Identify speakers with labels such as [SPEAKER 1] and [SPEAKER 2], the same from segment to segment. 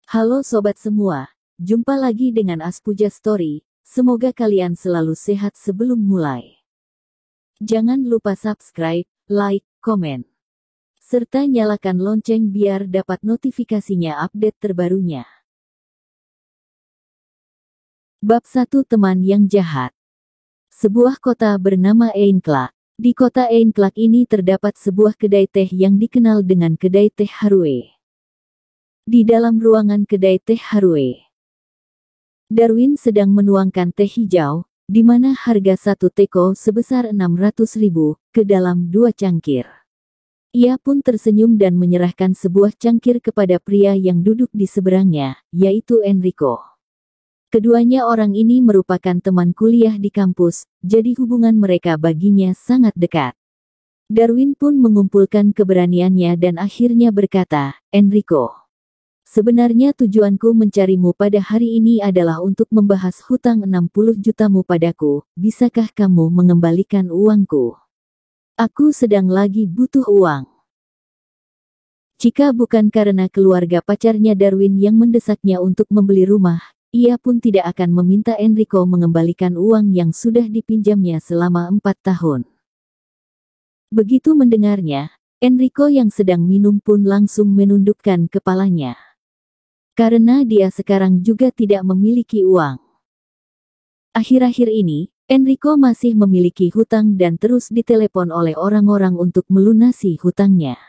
[SPEAKER 1] Halo sobat semua, jumpa lagi dengan Aspuja Story. Semoga kalian selalu sehat sebelum mulai. Jangan lupa subscribe, like, komen, serta nyalakan lonceng biar dapat notifikasinya update terbarunya. Bab 1 Teman yang Jahat. Sebuah kota bernama Einklak. Di kota Einklak ini terdapat sebuah kedai teh yang dikenal dengan kedai teh Harue. Di dalam ruangan kedai teh Harue, Darwin sedang menuangkan teh hijau, di mana harga satu teko sebesar 600.000, ke dalam 2 cangkir. Ia pun tersenyum dan menyerahkan sebuah cangkir kepada pria yang duduk di seberangnya, yaitu Enrico. Keduanya orang ini merupakan teman kuliah di kampus, jadi hubungan mereka baginya sangat dekat. Darwin pun mengumpulkan keberaniannya dan akhirnya berkata, "Enrico, sebenarnya tujuanku mencarimu pada hari ini adalah untuk membahas hutang 60 jutamu padaku. Bisakah kamu mengembalikan uangku? Aku sedang lagi butuh uang." Jika bukan karena keluarga pacarnya Darwin yang mendesaknya untuk membeli rumah, ia pun tidak akan meminta Enrico mengembalikan uang yang sudah dipinjamnya selama 4 tahun. Begitu mendengarnya, Enrico yang sedang minum pun langsung menundukkan kepalanya. Karena dia sekarang juga tidak memiliki uang. Akhir-akhir ini, Enrico masih memiliki hutang dan terus ditelepon oleh orang-orang untuk melunasi hutangnya.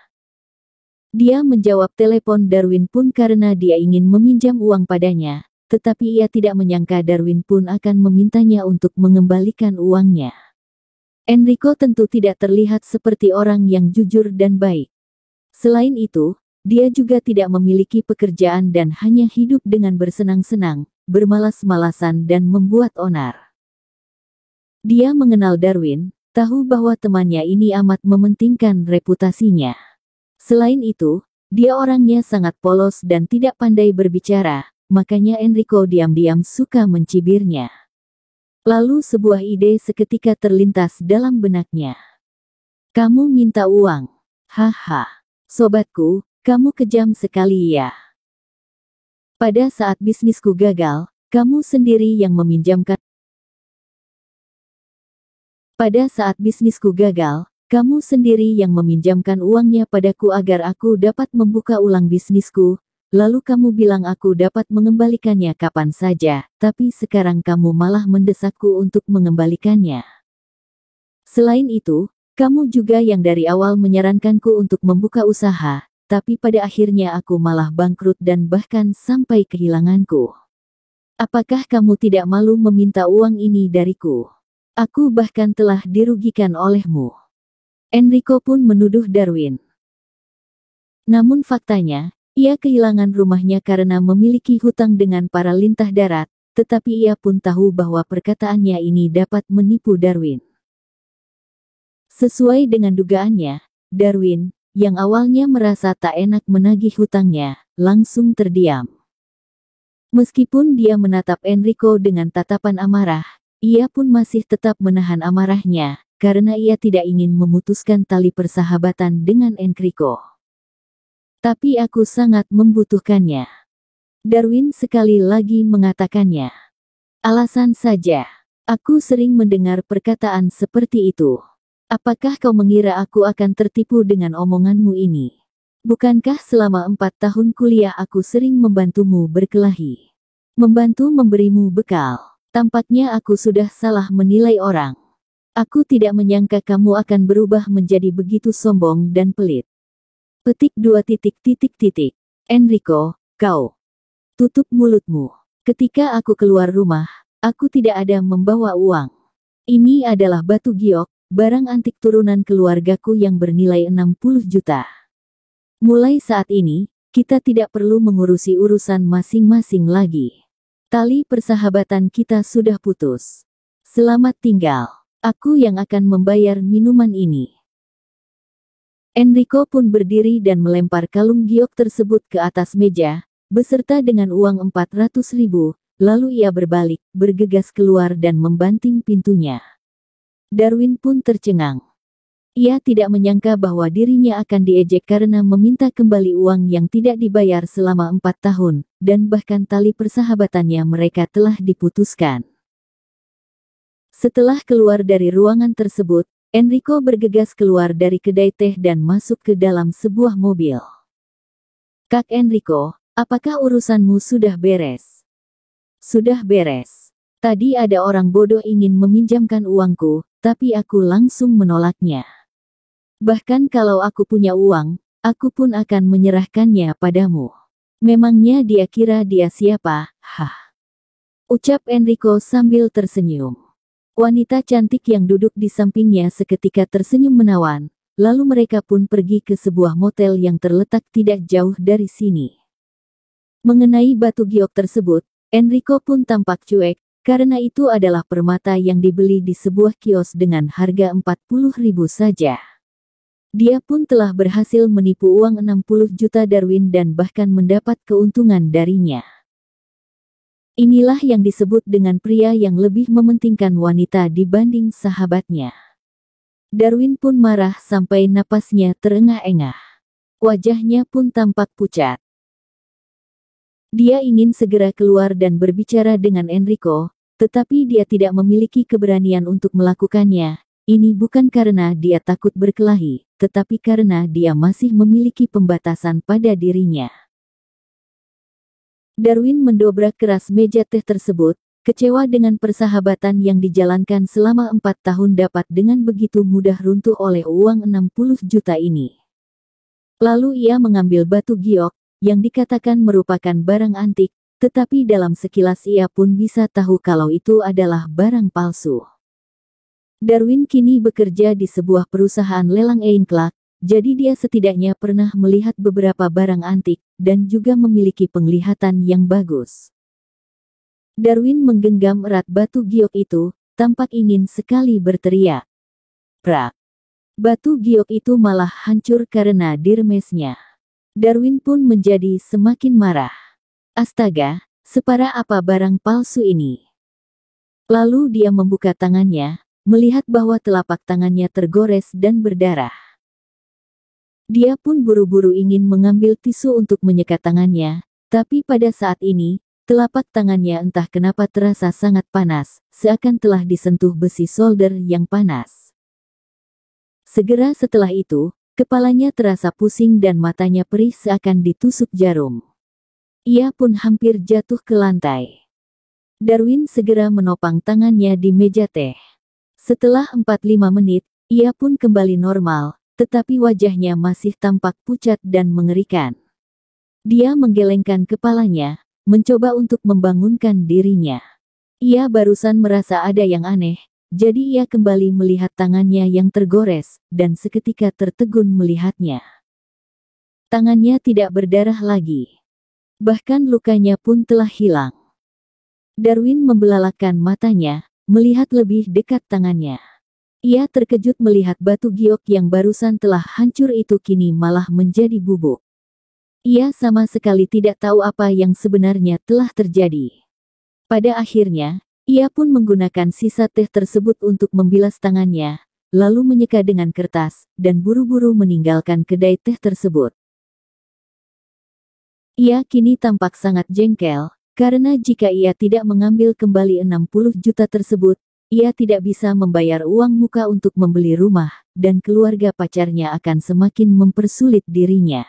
[SPEAKER 1] Dia menjawab telepon Darwin pun karena dia ingin meminjam uang padanya, tetapi ia tidak menyangka Darwin pun akan memintanya untuk mengembalikan uangnya. Enrico tentu tidak terlihat seperti orang yang jujur dan baik. Selain itu, dia juga tidak memiliki pekerjaan dan hanya hidup dengan bersenang-senang, bermalas-malasan dan membuat onar. Dia mengenal Darwin, tahu bahwa temannya ini amat mementingkan reputasinya. Selain itu, dia orangnya sangat polos dan tidak pandai berbicara, makanya Enrico diam-diam suka mencibirnya. Lalu sebuah ide seketika terlintas dalam benaknya. "Kamu minta uang? Haha, sobatku, kamu kejam sekali ya. Pada saat bisnisku gagal, kamu sendiri yang meminjamkan. Pada saat bisnisku gagal, kamu sendiri yang meminjamkan uangnya padaku agar aku dapat membuka ulang bisnisku. Lalu kamu bilang aku dapat mengembalikannya kapan saja, tapi sekarang kamu malah mendesakku untuk mengembalikannya. Selain itu, kamu juga yang dari awal menyarankanku untuk membuka usaha. Tapi pada akhirnya aku malah bangkrut dan bahkan sampai kehilanganku. Apakah kamu tidak malu meminta uang ini dariku? Aku bahkan telah dirugikan olehmu." Enrico pun menuduh Darwin. Namun faktanya, ia kehilangan rumahnya karena memiliki hutang dengan para lintah darat, tetapi ia pun tahu bahwa perkataannya ini dapat menipu Darwin. Sesuai dengan dugaannya, Darwin, yang awalnya merasa tak enak menagih hutangnya, langsung terdiam. Meskipun dia menatap Enrico dengan tatapan amarah, ia pun masih tetap menahan amarahnya, karena ia tidak ingin memutuskan tali persahabatan dengan Enrico. "Tapi aku sangat membutuhkannya," Darwin sekali lagi mengatakannya. "Alasan saja. Aku sering mendengar perkataan seperti itu. Apakah kau mengira aku akan tertipu dengan omonganmu ini? Bukankah selama 4 tahun kuliah aku sering membantumu berkelahi? Membantu memberimu bekal. Tampaknya aku sudah salah menilai orang. Aku tidak menyangka kamu akan berubah menjadi begitu sombong dan pelit." Petik 2. Enrico, kau tutup mulutmu. Ketika aku keluar rumah, aku tidak ada membawa uang. Ini adalah batu giok, barang antik turunan keluargaku yang bernilai 60 juta. Mulai saat ini, kita tidak perlu mengurusi urusan masing-masing lagi. Tali persahabatan kita sudah putus. Selamat tinggal. Aku yang akan membayar minuman ini." Enrico pun berdiri dan melempar kalung giok tersebut ke atas meja, beserta dengan uang 400.000, lalu ia berbalik, bergegas keluar dan membanting pintunya. Darwin pun tercengang. Ia tidak menyangka bahwa dirinya akan diejek karena meminta kembali uang yang tidak dibayar selama 4 tahun, dan bahkan tali persahabatannya mereka telah diputuskan. Setelah keluar dari ruangan tersebut, Enrico bergegas keluar dari kedai teh dan masuk ke dalam sebuah mobil. "Kak Enrico, apakah urusanmu sudah beres?" "Sudah beres. Tadi ada orang bodoh ingin meminjamkan uangku, tapi aku langsung menolaknya. Bahkan kalau aku punya uang, aku pun akan menyerahkannya padamu." "Memangnya dia kira dia siapa?" "Hah," ucap Enrico sambil tersenyum. Wanita cantik yang duduk di sampingnya seketika tersenyum menawan, lalu mereka pun pergi ke sebuah motel yang terletak tidak jauh dari sini. Mengenai batu giok tersebut, Enrico pun tampak cuek, karena itu adalah permata yang dibeli di sebuah kios dengan harga 40.000 saja. Dia pun telah berhasil menipu uang 60 juta Darwin dan bahkan mendapat keuntungan darinya. Inilah yang disebut dengan pria yang lebih mementingkan wanita dibanding sahabatnya. Darwin pun marah sampai napasnya terengah-engah. Wajahnya pun tampak pucat. Dia ingin segera keluar dan berbicara dengan Enrico, tetapi dia tidak memiliki keberanian untuk melakukannya. Ini bukan karena dia takut berkelahi, tetapi karena dia masih memiliki pembatasan pada dirinya. Darwin mendobrak keras meja teh tersebut, kecewa dengan persahabatan yang dijalankan selama 4 tahun dapat dengan begitu mudah runtuh oleh uang 60 juta ini. Lalu ia mengambil batu giok, yang dikatakan merupakan barang antik, tetapi dalam sekilas ia pun bisa tahu kalau itu adalah barang palsu. Darwin kini bekerja di sebuah perusahaan lelang Einclak, jadi dia setidaknya pernah melihat beberapa barang antik, dan juga memiliki penglihatan yang bagus. Darwin menggenggam erat batu giok itu, tampak ingin sekali berteriak. Prak! Batu giok itu malah hancur karena diremesnya. Darwin pun menjadi semakin marah. Astaga, separah apa barang palsu ini? Lalu dia membuka tangannya, melihat bahwa telapak tangannya tergores dan berdarah. Dia pun buru-buru ingin mengambil tisu untuk menyekat tangannya, tapi pada saat ini, telapak tangannya entah kenapa terasa sangat panas, seakan telah disentuh besi solder yang panas. Segera setelah itu, kepalanya terasa pusing dan matanya perih seakan ditusuk jarum. Ia pun hampir jatuh ke lantai. Darwin segera menopang tangannya di meja teh. Setelah 4-5 menit, ia pun kembali normal, tetapi wajahnya masih tampak pucat dan mengerikan. Dia menggelengkan kepalanya, mencoba untuk membangunkan dirinya. Ia barusan merasa ada yang aneh, jadi ia kembali melihat tangannya yang tergores, dan seketika tertegun melihatnya. Tangannya tidak berdarah lagi. Bahkan lukanya pun telah hilang. Darwin membelalakkan matanya, melihat lebih dekat tangannya. Ia terkejut melihat batu giok yang barusan telah hancur itu kini malah menjadi bubuk. Ia sama sekali tidak tahu apa yang sebenarnya telah terjadi. Pada akhirnya, ia pun menggunakan sisa teh tersebut untuk membilas tangannya, lalu menyeka dengan kertas, dan buru-buru meninggalkan kedai teh tersebut. Ia kini tampak sangat jengkel, karena jika ia tidak mengambil kembali 60 juta tersebut, ia tidak bisa membayar uang muka untuk membeli rumah, dan keluarga pacarnya akan semakin mempersulit dirinya.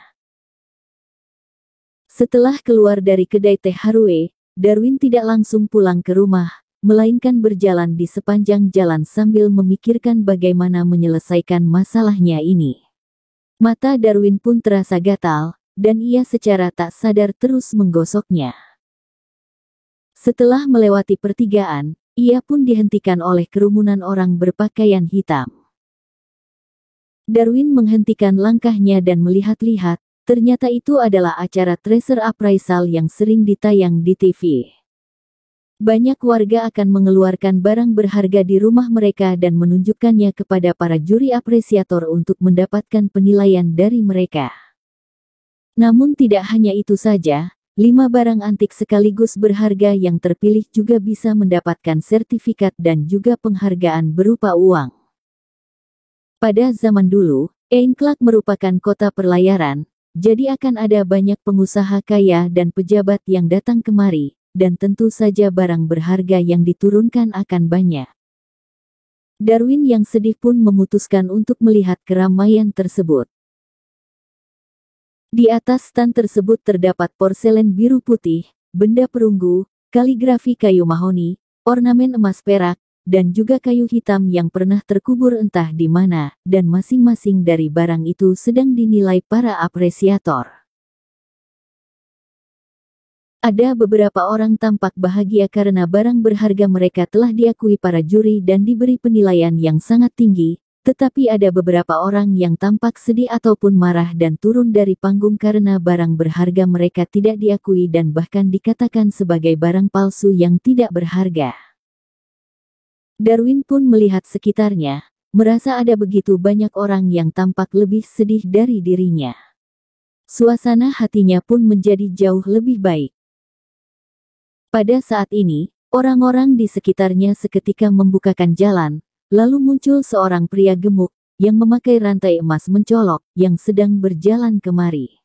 [SPEAKER 1] Setelah keluar dari kedai teh Harue, Darwin tidak langsung pulang ke rumah, melainkan berjalan di sepanjang jalan sambil memikirkan bagaimana menyelesaikan masalahnya ini. Mata Darwin pun terasa gatal, dan ia secara tak sadar terus menggosoknya. Setelah melewati pertigaan, ia pun dihentikan oleh kerumunan orang berpakaian hitam. Darwin menghentikan langkahnya dan melihat-lihat, ternyata itu adalah acara treasure appraisal yang sering ditayang di TV. Banyak warga akan mengeluarkan barang berharga di rumah mereka dan menunjukkannya kepada para juri apresiator untuk mendapatkan penilaian dari mereka. Namun tidak hanya itu saja, 5 barang antik sekaligus berharga yang terpilih juga bisa mendapatkan sertifikat dan juga penghargaan berupa uang. Pada zaman dulu, Einklak merupakan kota perlayaran, jadi akan ada banyak pengusaha kaya dan pejabat yang datang kemari, dan tentu saja barang berharga yang diturunkan akan banyak. Darwin yang sedih pun memutuskan untuk melihat keramaian tersebut. Di atas stan tersebut terdapat porselen biru putih, benda perunggu, kaligrafi kayu mahoni, ornamen emas perak, dan juga kayu hitam yang pernah terkubur entah di mana, dan masing-masing dari barang itu sedang dinilai para apresiator. Ada beberapa orang tampak bahagia karena barang berharga mereka telah diakui para juri dan diberi penilaian yang sangat tinggi, tetapi ada beberapa orang yang tampak sedih ataupun marah dan turun dari panggung karena barang berharga mereka tidak diakui dan bahkan dikatakan sebagai barang palsu yang tidak berharga. Darwin pun melihat sekitarnya, merasa ada begitu banyak orang yang tampak lebih sedih dari dirinya. Suasana hatinya pun menjadi jauh lebih baik. Pada saat ini, orang-orang di sekitarnya seketika membukakan jalan, lalu muncul seorang pria gemuk, yang memakai rantai emas mencolok, yang sedang berjalan kemari.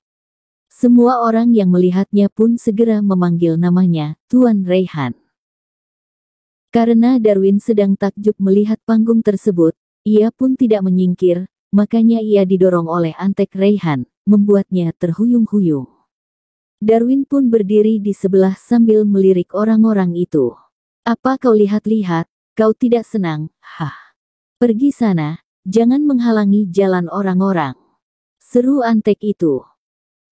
[SPEAKER 1] Semua orang yang melihatnya pun segera memanggil namanya, Tuan Raihan. Karena Darwin sedang takjub melihat panggung tersebut, ia pun tidak menyingkir, makanya ia didorong oleh Antek Raihan, membuatnya terhuyung-huyung. Darwin pun berdiri di sebelah sambil melirik orang-orang itu. "Apa kau lihat-lihat, kau tidak senang? Hah. Pergi sana, jangan menghalangi jalan orang-orang," seru Antek itu.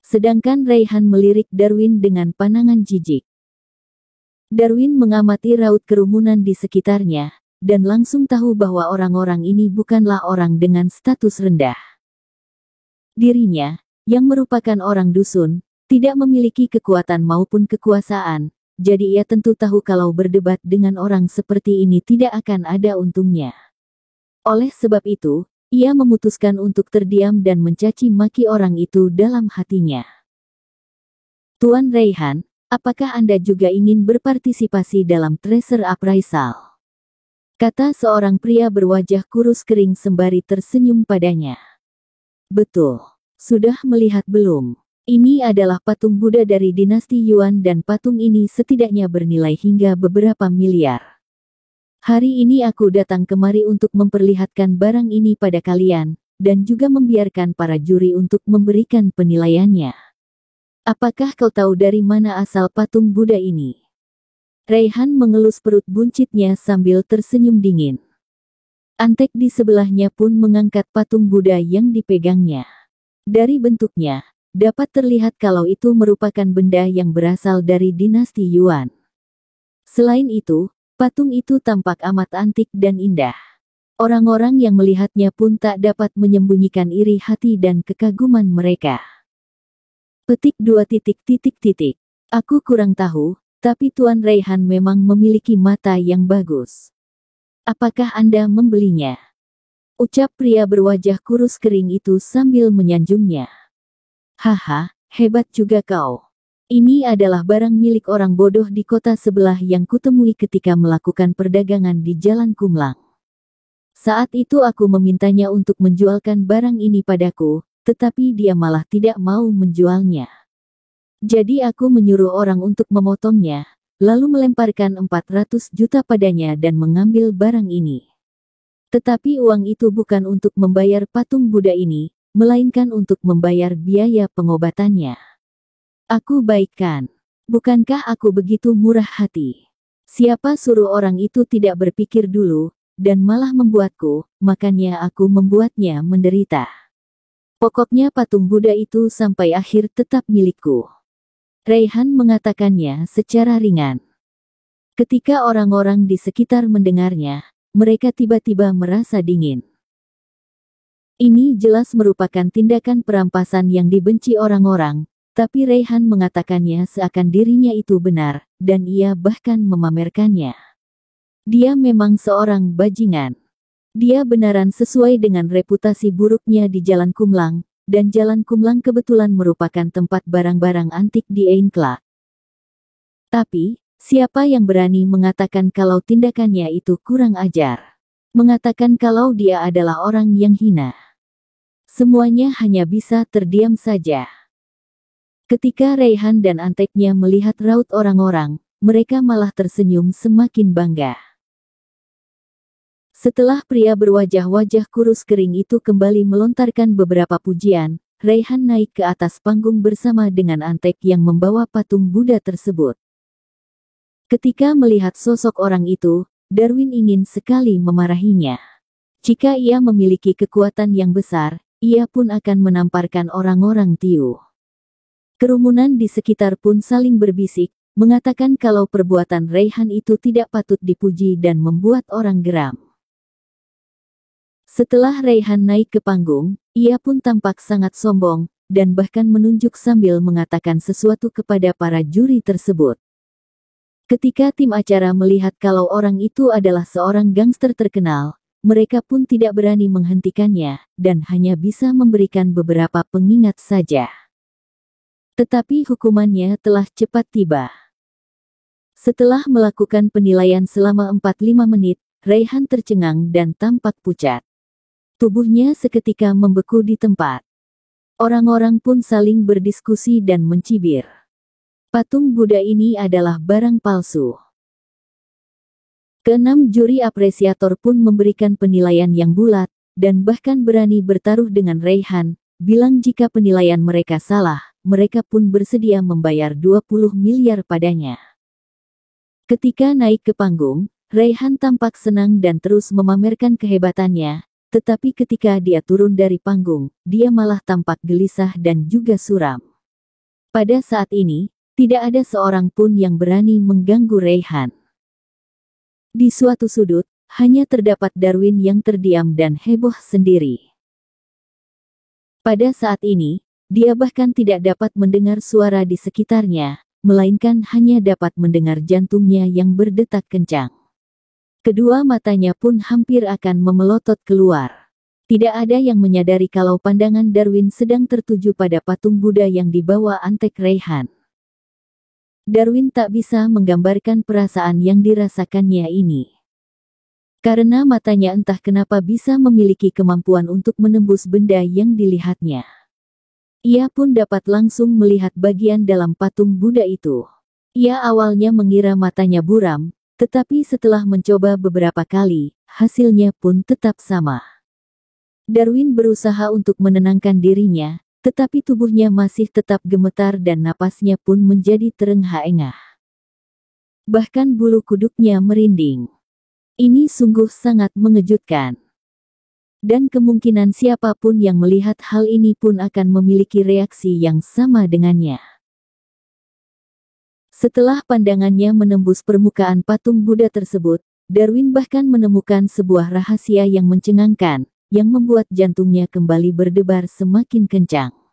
[SPEAKER 1] Sedangkan Raihan melirik Darwin dengan pandangan jijik. Darwin mengamati raut kerumunan di sekitarnya, dan langsung tahu bahwa orang-orang ini bukanlah orang dengan status rendah. Dirinya, yang merupakan orang dusun, tidak memiliki kekuatan maupun kekuasaan, jadi ia tentu tahu kalau berdebat dengan orang seperti ini tidak akan ada untungnya. Oleh sebab itu, ia memutuskan untuk terdiam dan mencaci maki orang itu dalam hatinya. "Tuan Raihan, apakah Anda juga ingin berpartisipasi dalam treasure appraisal?" kata seorang pria berwajah kurus kering sembari tersenyum padanya. "Betul. Sudah melihat belum? Ini adalah patung Buddha dari dinasti Yuan dan patung ini setidaknya bernilai hingga beberapa miliar. Hari ini aku datang kemari untuk memperlihatkan barang ini pada kalian, dan juga membiarkan para juri untuk memberikan penilaiannya. Apakah kau tahu dari mana asal patung Buddha ini?" Raihan mengelus perut buncitnya sambil tersenyum dingin. Antek di sebelahnya pun mengangkat patung Buddha yang dipegangnya. Dari bentuknya, dapat terlihat kalau itu merupakan benda yang berasal dari dinasti Yuan. Selain itu, patung itu tampak amat antik dan indah. Orang-orang yang melihatnya pun tak dapat menyembunyikan iri hati dan kekaguman mereka. Petik 2. Aku kurang tahu, tapi Tuan Raihan memang memiliki mata yang bagus. Apakah Anda membelinya? Ucap pria berwajah kurus kering itu sambil menyanjungnya. "Haha, hebat juga kau. Ini adalah barang milik orang bodoh di kota sebelah yang kutemui ketika melakukan perdagangan di Jalan Kumlang. Saat itu aku memintanya untuk menjualkan barang ini padaku, tetapi dia malah tidak mau menjualnya. Jadi aku menyuruh orang untuk memotongnya, lalu melemparkan 400 juta padanya dan mengambil barang ini. Tetapi uang itu bukan untuk membayar patung Buddha ini, melainkan untuk membayar biaya pengobatannya. Aku baik kan? Bukankah aku begitu murah hati? Siapa suruh orang itu tidak berpikir dulu, dan malah membuatku, makanya aku membuatnya menderita. Pokoknya patung Buddha itu sampai akhir tetap milikku." Raihan mengatakannya secara ringan. Ketika orang-orang di sekitar mendengarnya, mereka tiba-tiba merasa dingin. Ini jelas merupakan tindakan perampasan yang dibenci orang-orang, tapi Raihan mengatakannya seakan dirinya itu benar, dan ia bahkan memamerkannya. Dia memang seorang bajingan. Dia benaran sesuai dengan reputasi buruknya di Jalan Kumlang, dan Jalan Kumlang kebetulan merupakan tempat barang-barang antik di Einklak. Tapi, siapa yang berani mengatakan kalau tindakannya itu kurang ajar? mengatakan kalau dia adalah orang yang hina. Semuanya hanya bisa terdiam saja. Ketika Raihan dan Anteknya melihat raut orang-orang, mereka malah tersenyum semakin bangga. Setelah pria berwajah-wajah kurus kering itu kembali melontarkan beberapa pujian, Raihan naik ke atas panggung bersama dengan Antek yang membawa patung Buddha tersebut. Ketika melihat sosok orang itu, Darwin ingin sekali memarahinya. Jika ia memiliki kekuatan yang besar, ia pun akan menamparkan orang-orang Tiu. Kerumunan di sekitar pun saling berbisik, mengatakan kalau perbuatan Raihan itu tidak patut dipuji dan membuat orang geram. Setelah Raihan naik ke panggung, ia pun tampak sangat sombong, dan bahkan menunjuk sambil mengatakan sesuatu kepada para juri tersebut. Ketika tim acara melihat kalau orang itu adalah seorang gangster terkenal, mereka pun tidak berani menghentikannya, dan hanya bisa memberikan beberapa pengingat saja. Tetapi hukumannya telah cepat tiba. Setelah melakukan penilaian selama 45 menit, Raihan tercengang dan tampak pucat. Tubuhnya seketika membeku di tempat. Orang-orang pun saling berdiskusi dan mencibir. Patung Buddha ini adalah barang palsu. Keenam juri apresiator pun memberikan penilaian yang bulat, dan bahkan berani bertaruh dengan Raihan, bilang jika penilaian mereka salah, mereka pun bersedia membayar 20 miliar padanya. Ketika naik ke panggung, Raihan tampak senang dan terus memamerkan kehebatannya, tetapi ketika dia turun dari panggung, dia malah tampak gelisah dan juga suram. Pada saat ini, tidak ada seorang pun yang berani mengganggu Raihan. Di suatu sudut, hanya terdapat Darwin yang terdiam dan heboh sendiri. Pada saat ini, dia bahkan tidak dapat mendengar suara di sekitarnya, melainkan hanya dapat mendengar jantungnya yang berdetak kencang. Kedua matanya pun hampir akan memelotot keluar. Tidak ada yang menyadari kalau pandangan Darwin sedang tertuju pada patung Buddha yang dibawa Antek Raihan. Darwin tak bisa menggambarkan perasaan yang dirasakannya ini. Karena matanya entah kenapa bisa memiliki kemampuan untuk menembus benda yang dilihatnya. Ia pun dapat langsung melihat bagian dalam patung Buddha itu. Ia awalnya mengira matanya buram, tetapi setelah mencoba beberapa kali, hasilnya pun tetap sama. Darwin berusaha untuk menenangkan dirinya, tetapi tubuhnya masih tetap gemetar dan napasnya pun menjadi terengah-engah. Bahkan bulu kuduknya merinding. Ini sungguh sangat mengejutkan. Dan kemungkinan siapapun yang melihat hal ini pun akan memiliki reaksi yang sama dengannya. Setelah pandangannya menembus permukaan patung Buddha tersebut, Darwin bahkan menemukan sebuah rahasia yang mencengangkan, yang membuat jantungnya kembali berdebar semakin kencang.